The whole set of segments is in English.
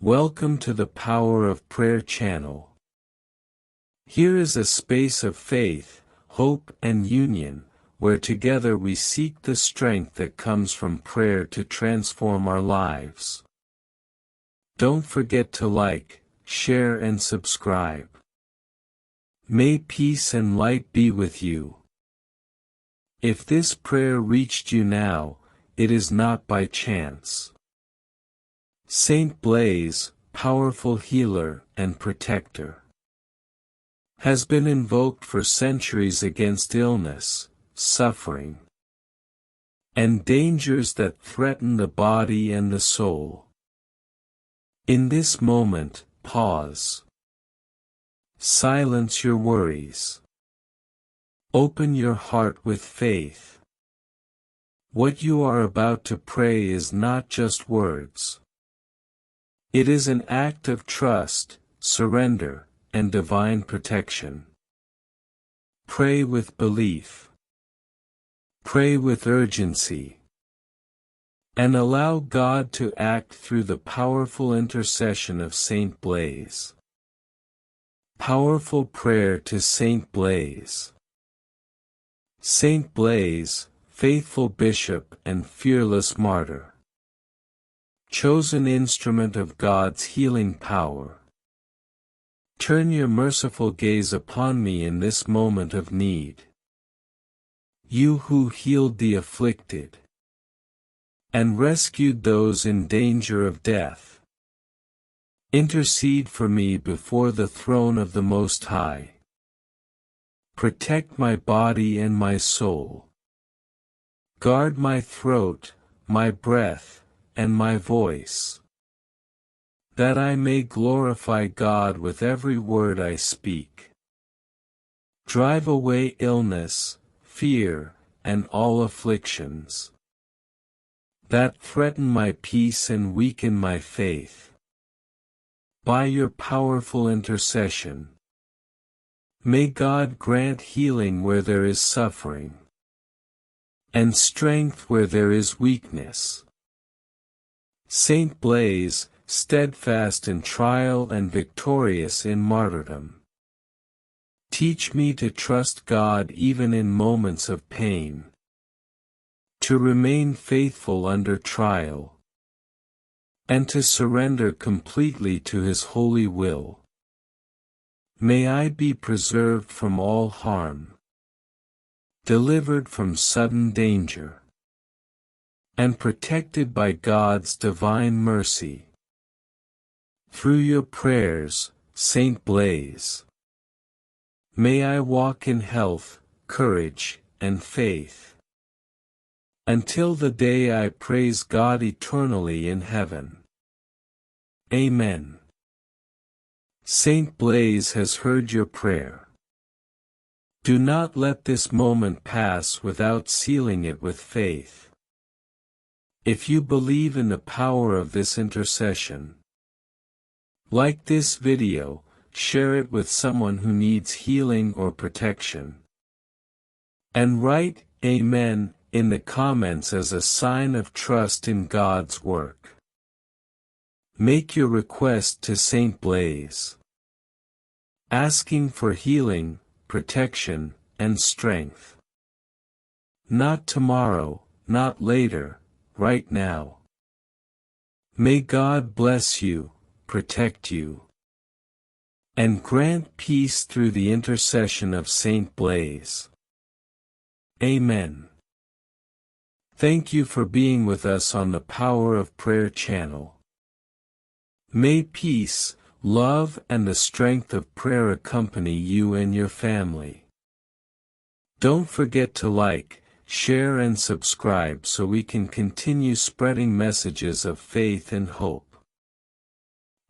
Welcome to the Power of Prayer channel. Here is a space of faith, hope and union, where together we seek the strength that comes from prayer to transform our lives. Don't forget to like, share and subscribe. May peace and light be with you. If this prayer reached you now, it is not by chance. Saint Blaise, powerful healer and protector, has been invoked for centuries against illness, suffering, and dangers that threaten the body and the soul. In this moment, pause. Silence your worries. Open your heart with faith. What you are about to pray is not just words. It is an act of trust, surrender, and divine protection. Pray with belief. Pray with urgency. And allow God to act through the powerful intercession of Saint Blaise. Powerful prayer to Saint Blaise. Saint Blaise, faithful bishop and fearless martyr, chosen instrument of God's healing power. Turn your merciful gaze upon me in this moment of need. You who healed the afflicted and rescued those in danger of death, intercede for me before the throne of the Most High. Protect my body and my soul. Guard my throat, my breath, and my voice, that I may glorify God with every word I speak. Drive away illness, fear, and all afflictions that threaten my peace and weaken my faith. By your powerful intercession, may God grant healing where there is suffering, and strength where there is weakness. Saint Blaise, steadfast in trial and victorious in martyrdom, teach me to trust God even in moments of pain, to remain faithful under trial, and to surrender completely to His holy will. May I be preserved from all harm, delivered from sudden danger, and protected by God's divine mercy. Through your prayers, Saint Blaise, may I walk in health, courage, and faith, until the day I praise God eternally in heaven. Amen. Saint Blaise has heard your prayer. Do not let this moment pass without sealing it with faith. If you believe in the power of this intercession, like this video, share it with someone who needs healing or protection. And write Amen in the comments as a sign of trust in God's work. Make your request to Saint Blaise, asking for healing, protection, and strength. Not tomorrow, not later, right now. May God bless you, protect you, and grant peace through the intercession of Saint Blaise. Amen. Thank you for being with us on the Power of Prayer channel. May peace, love and the strength of prayer accompany you and your family. Don't forget to like, share and subscribe so we can continue spreading messages of faith and hope.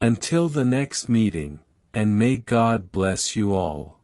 Until the next meeting, and may God bless you all.